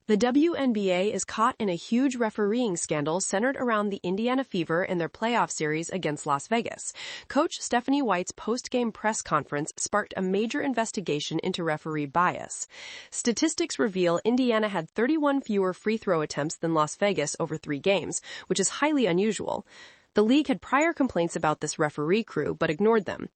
The WNBA is caught in a huge refereeing scandal centered around the Indiana Fever and their playoff series against Las Vegas. Coach Stephanie White's post-game press conference sparked a major investigation into referee bias. Statistics reveal Indiana had 31 fewer free throw attempts than Las Vegas over 3 games, which is highly unusual. The league had prior complaints about this referee crew, but ignored them.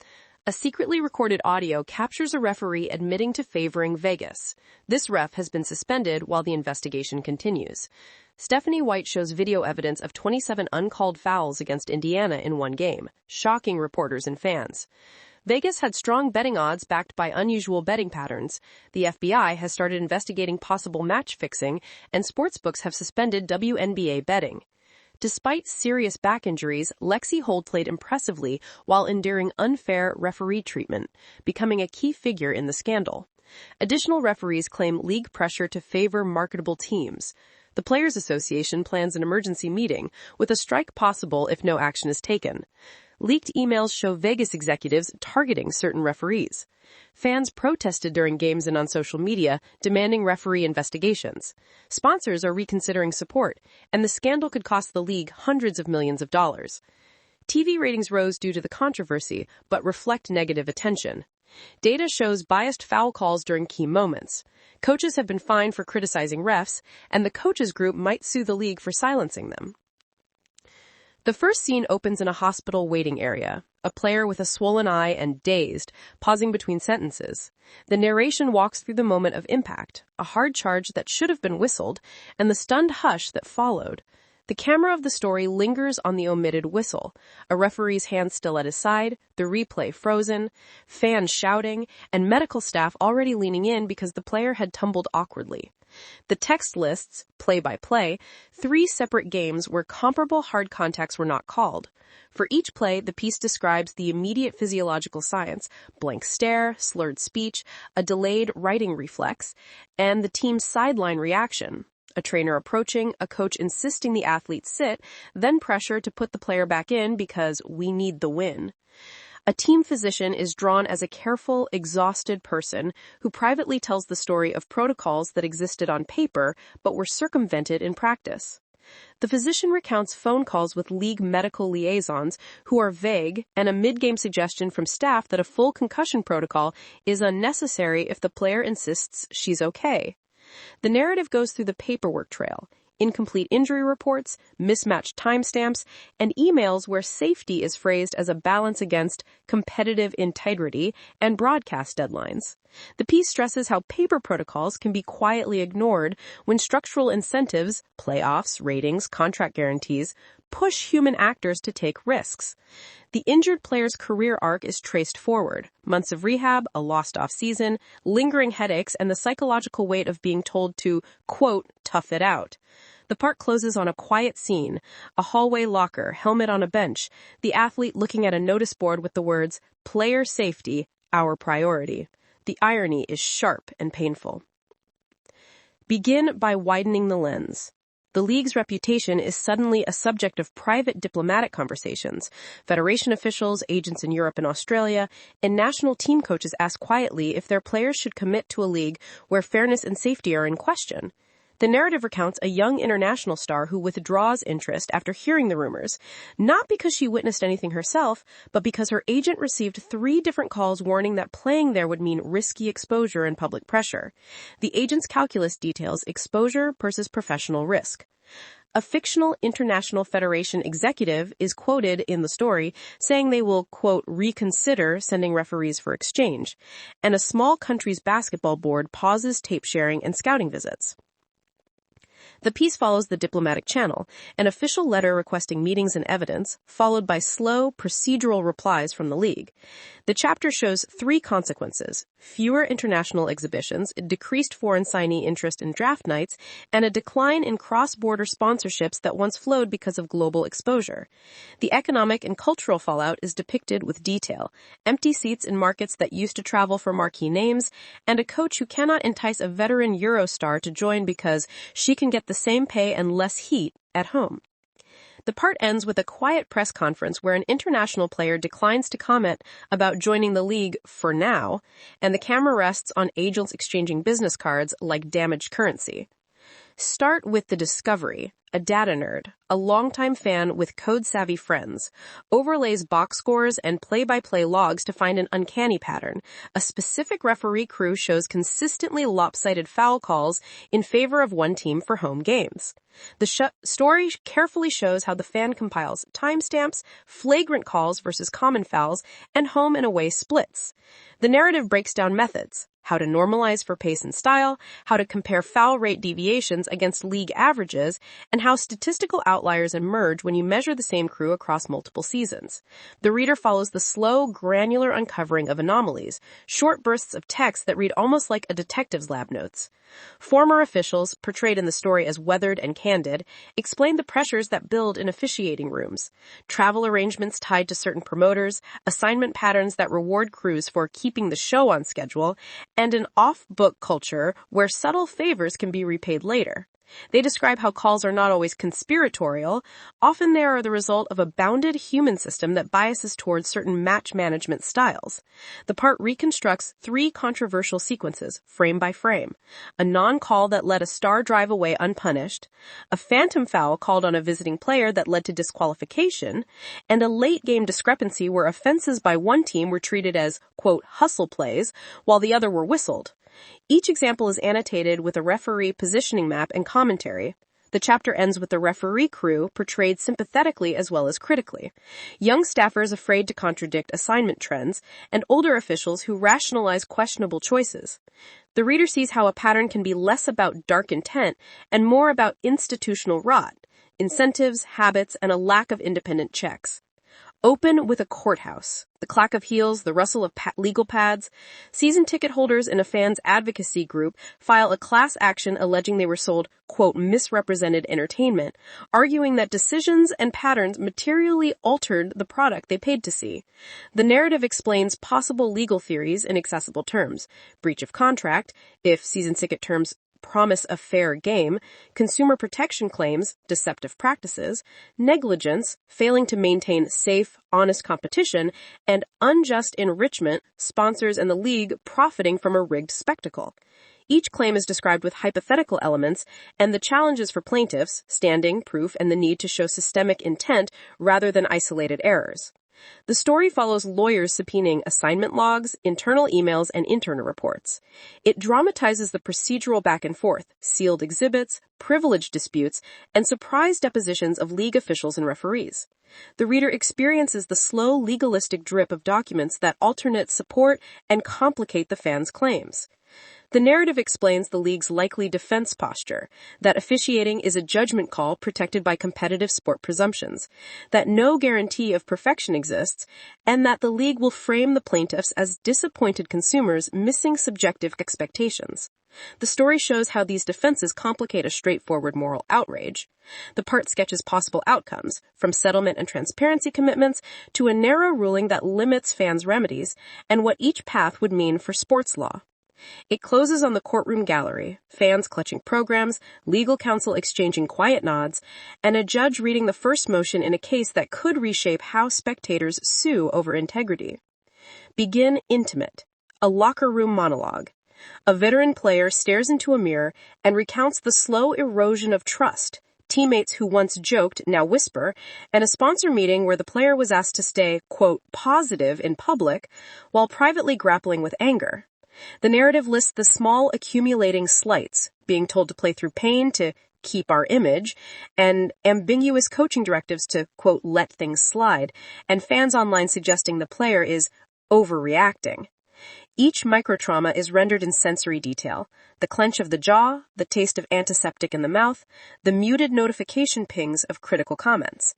A secretly recorded audio captures a referee admitting to favoring Vegas. This ref has been suspended while the investigation continues. Stephanie White shows video evidence of 27 uncalled fouls against Indiana in one game, shocking reporters and fans. Vegas had strong betting odds backed by unusual betting patterns. The FBI has started investigating possible match fixing, and sportsbooks have suspended WNBA betting. Despite serious back injuries, Lexi Holt played impressively while enduring unfair referee treatment, becoming a key figure in the scandal. Additional referees claim league pressure to favor marketable teams. The Players Association plans an emergency meeting, with a strike possible if no action is taken. Leaked emails show Vegas executives targeting certain referees. Fans protested during games and on social media, demanding referee investigations. Sponsors are reconsidering support, and the scandal could cost the league hundreds of millions of dollars. TV ratings rose due to the controversy, but reflect negative attention. Data shows biased foul calls during key moments. Coaches have been fined for criticizing refs, and the coaches group might sue the league for silencing them. The first scene opens in a hospital waiting area, a player with a swollen eye and dazed, pausing between sentences. The narration walks through the moment of impact, a hard charge that should have been whistled, and the stunned hush that followed. The camera of the story lingers on the omitted whistle, a referee's hand still at his side, the replay frozen, fans shouting, and medical staff already leaning in because the player had tumbled awkwardly. The text lists, play-by-play, 3 separate games where comparable hard contacts were not called. For each play, the piece describes the immediate physiological science, blank stare, slurred speech, a delayed writing reflex, and the team's sideline reaction. A trainer approaching, a coach insisting the athlete sit, then pressure to put the player back in because we need the win. A team physician is drawn as a careful, exhausted person who privately tells the story of protocols that existed on paper but were circumvented in practice. The physician recounts phone calls with league medical liaisons who are vague and a mid-game suggestion from staff that a full concussion protocol is unnecessary if the player insists she's okay. The narrative goes through the paperwork trail, incomplete injury reports, mismatched timestamps, and emails where safety is phrased as a balance against competitive integrity and broadcast deadlines. The piece stresses how paper protocols can be quietly ignored when structural incentives, playoffs, ratings, contract guarantees, push human actors to take risks. The injured player's career arc is traced forward. Months of rehab, a lost off-season, lingering headaches, and the psychological weight of being told to, quote, tough it out. The part closes on a quiet scene, a hallway locker, helmet on a bench, the athlete looking at a notice board with the words, player safety, our priority. The irony is sharp and painful. Begin by widening the lens. The league's reputation is suddenly a subject of private diplomatic conversations. Federation officials, agents in Europe and Australia, and national team coaches ask quietly if their players should commit to a league where fairness and safety are in question. The narrative recounts a young international star who withdraws interest after hearing the rumors, not because she witnessed anything herself, but because her agent received 3 different calls warning that playing there would mean risky exposure and public pressure. The agent's calculus details exposure versus professional risk. A fictional international federation executive is quoted in the story saying they will, quote, reconsider sending referees for exchange, and a small country's basketball board pauses tape sharing and scouting visits. The piece follows the diplomatic channel, an official letter requesting meetings and evidence, followed by slow, procedural replies from the league. The chapter shows 3 consequences: fewer international exhibitions, decreased foreign signee interest in draft nights, and a decline in cross-border sponsorships that once flowed because of global exposure. The economic and cultural fallout is depicted with detail: empty seats in markets that used to travel for marquee names, and a coach who cannot entice a veteran Eurostar to join because she can get the same pay and less heat at home. The part ends with a quiet press conference where an international player declines to comment about joining the league for now, and the camera rests on agents exchanging business cards like damaged currency. Start with the discovery. A data nerd, a longtime fan with code-savvy friends, overlays box scores and play-by-play logs to find an uncanny pattern. A specific referee crew shows consistently lopsided foul calls in favor of one team for home games. The story carefully shows how the fan compiles timestamps, flagrant calls versus common fouls, and home and away splits. The narrative breaks down methods. How to normalize for pace and style, how to compare foul rate deviations against league averages, and how statistical outliers emerge when you measure the same crew across multiple seasons. The reader follows the slow, granular uncovering of anomalies, short bursts of text that read almost like a detective's lab notes. Former officials, portrayed in the story as weathered and candid, explain the pressures that build in officiating rooms, travel arrangements tied to certain promoters, assignment patterns that reward crews for keeping the show on schedule, and an off-book culture where subtle favors can be repaid later. They describe how calls are not always conspiratorial. Often they are the result of a bounded human system that biases towards certain match management styles. The part reconstructs 3 controversial sequences, frame by frame. A non-call that let a star drive away unpunished, a phantom foul called on a visiting player that led to disqualification, and a late-game discrepancy where offenses by one team were treated as, quote, hustle plays, while the other were whistled. Each example is annotated with a referee positioning map and commentary. The chapter ends with the referee crew portrayed sympathetically as well as critically. Young staffers afraid to contradict assignment trends, and older officials who rationalize questionable choices. The reader sees how a pattern can be less about dark intent and more about institutional rot, incentives, habits, and a lack of independent checks. Open with a courthouse, the clack of heels, the rustle of legal pads. Season ticket holders in a fans advocacy group file a class action alleging they were sold, quote, misrepresented entertainment, arguing that decisions and patterns materially altered the product they paid to see. The narrative explains possible legal theories in accessible terms: breach of contract, if season ticket terms promise a fair game, consumer protection claims, deceptive practices, negligence, failing to maintain safe, honest competition, and unjust enrichment, sponsors and the league profiting from a rigged spectacle. Each claim is described with hypothetical elements and the challenges for plaintiffs, standing, proof, and the need to show systemic intent rather than isolated errors. The story follows lawyers subpoenaing assignment logs, internal emails, and internal reports. It dramatizes the procedural back and forth, sealed exhibits, privilege disputes, and surprise depositions of league officials and referees. The reader experiences the slow, legalistic drip of documents that alternate support and complicate the fans' claims. The narrative explains the league's likely defense posture, that officiating is a judgment call protected by competitive sport presumptions, that no guarantee of perfection exists, and that the league will frame the plaintiffs as disappointed consumers missing subjective expectations. The story shows how these defenses complicate a straightforward moral outrage. The part sketches possible outcomes, from settlement and transparency commitments to a narrow ruling that limits fans' remedies, and what each path would mean for sports law. It closes on the courtroom gallery, fans clutching programs, legal counsel exchanging quiet nods, and a judge reading the first motion in a case that could reshape how spectators sue over integrity. Begin intimate, a locker room monologue. A veteran player stares into a mirror and recounts the slow erosion of trust. Teammates who once joked now whisper, and a sponsor meeting where the player was asked to stay, quote, positive in public while privately grappling with anger. The narrative lists the small accumulating slights, being told to play through pain to keep our image, and ambiguous coaching directives to, quote, let things slide, and fans online suggesting the player is overreacting. Each microtrauma is rendered in sensory detail: the clench of the jaw, the taste of antiseptic in the mouth, the muted notification pings of critical comments.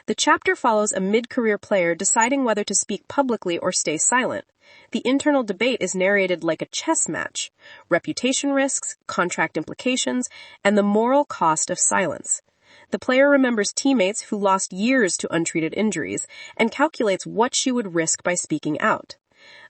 The chapter follows a mid-career player deciding whether to speak publicly or stay silent. The internal debate is narrated like a chess match: reputation risks, contract implications, and the moral cost of silence. The player remembers teammates who lost years to untreated injuries and calculates what she would risk by speaking out.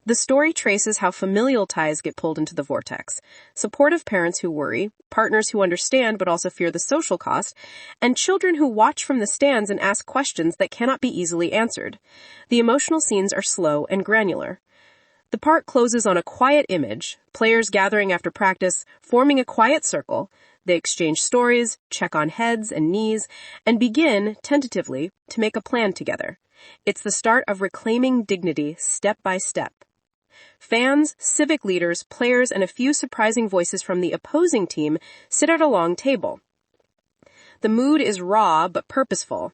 The story traces how familial ties get pulled into the vortex: supportive parents who worry, partners who understand but also fear the social cost, and children who watch from the stands and ask questions that cannot be easily answered. The emotional scenes are slow and granular. The part closes on a quiet image, players gathering after practice, forming a quiet circle, They exchange stories, check on heads and knees, and begin, tentatively, to make a plan together. It's the start of reclaiming dignity step by step. Fans, civic leaders, players, and a few surprising voices from the opposing team sit at a long table. The mood is raw but purposeful.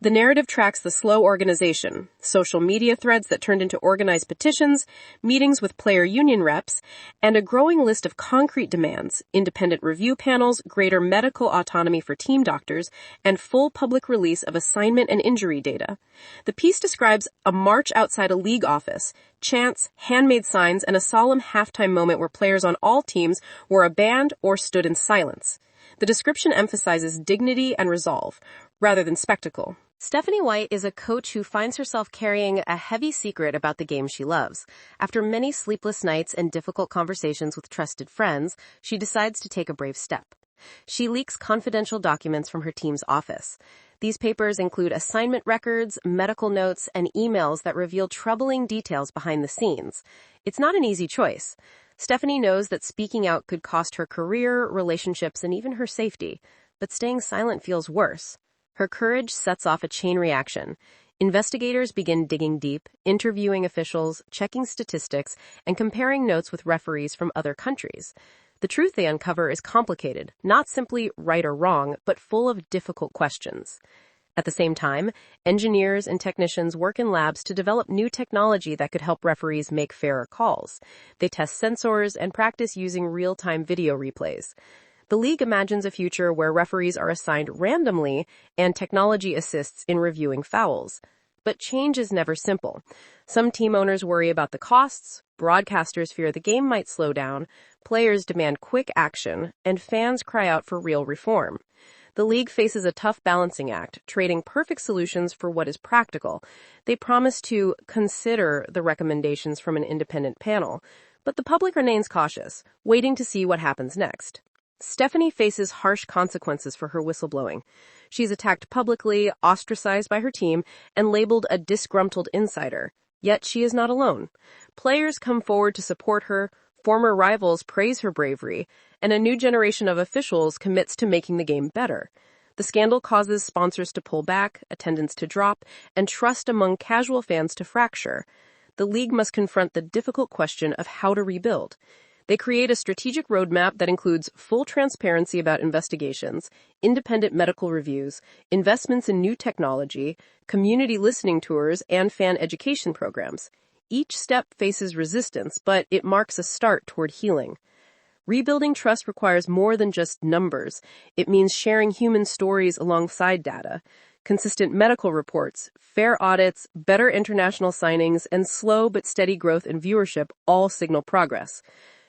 The narrative tracks the slow organization, social media threads that turned into organized petitions, meetings with player union reps, and a growing list of concrete demands, independent review panels, greater medical autonomy for team doctors, and full public release of assignment and injury data. The piece describes a march outside a league office, chants, handmade signs, and a solemn halftime moment where players on all teams wore a band or stood in silence. The description emphasizes dignity and resolve, rather than spectacle. Stephanie White is a coach who finds herself carrying a heavy secret about the game she loves. After many sleepless nights and difficult conversations with trusted friends, she decides to take a brave step. She leaks confidential documents from her team's office. These papers include assignment records, medical notes, and emails that reveal troubling details behind the scenes. It's not an easy choice. Stephanie knows that speaking out could cost her career, relationships, and even her safety, but staying silent feels worse. Her courage sets off a chain reaction. Investigators begin digging deep, interviewing officials, checking statistics, and comparing notes with referees from other countries. The truth they uncover is complicated, not simply right or wrong, but full of difficult questions. At the same time, engineers and technicians work in labs to develop new technology that could help referees make fairer calls. They test sensors and practice using real-time video replays. The league imagines a future where referees are assigned randomly and technology assists in reviewing fouls. But change is never simple. Some team owners worry about the costs, broadcasters fear the game might slow down, players demand quick action, and fans cry out for real reform. The league faces a tough balancing act, trading perfect solutions for what is practical. They promise to consider the recommendations from an independent panel, but the public remains cautious, waiting to see what happens next. Stephanie faces harsh consequences for her whistleblowing. She's attacked publicly, ostracized by her team, and labeled a disgruntled insider. Yet she is not alone. Players come forward to support her, former rivals praise her bravery, and a new generation of officials commits to making the game better. The scandal causes sponsors to pull back, attendance to drop, and trust among casual fans to fracture. The league must confront the difficult question of how to rebuild. They create a strategic roadmap that includes full transparency about investigations, independent medical reviews, investments in new technology, community listening tours, and fan education programs. Each step faces resistance, but it marks a start toward healing. Rebuilding trust requires more than just numbers. It means sharing human stories alongside data. Consistent medical reports, fair audits, better international signings, and slow but steady growth in viewership all signal progress.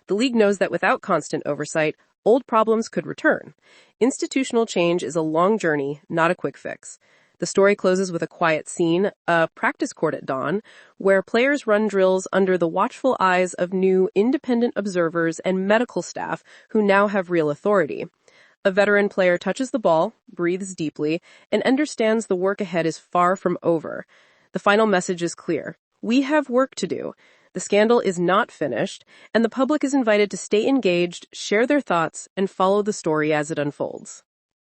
The league knows that without constant oversight, old problems could return. Institutional change is a long journey, not a quick fix. The story closes with a quiet scene, a practice court at dawn, where players run drills under the watchful eyes of new independent observers and medical staff who now have real authority. A veteran player touches the ball, breathes deeply, and understands the work ahead is far from over. The final message is clear. We have work to do. The scandal is not finished, and the public is invited to stay engaged, share their thoughts, and follow the story as it unfolds.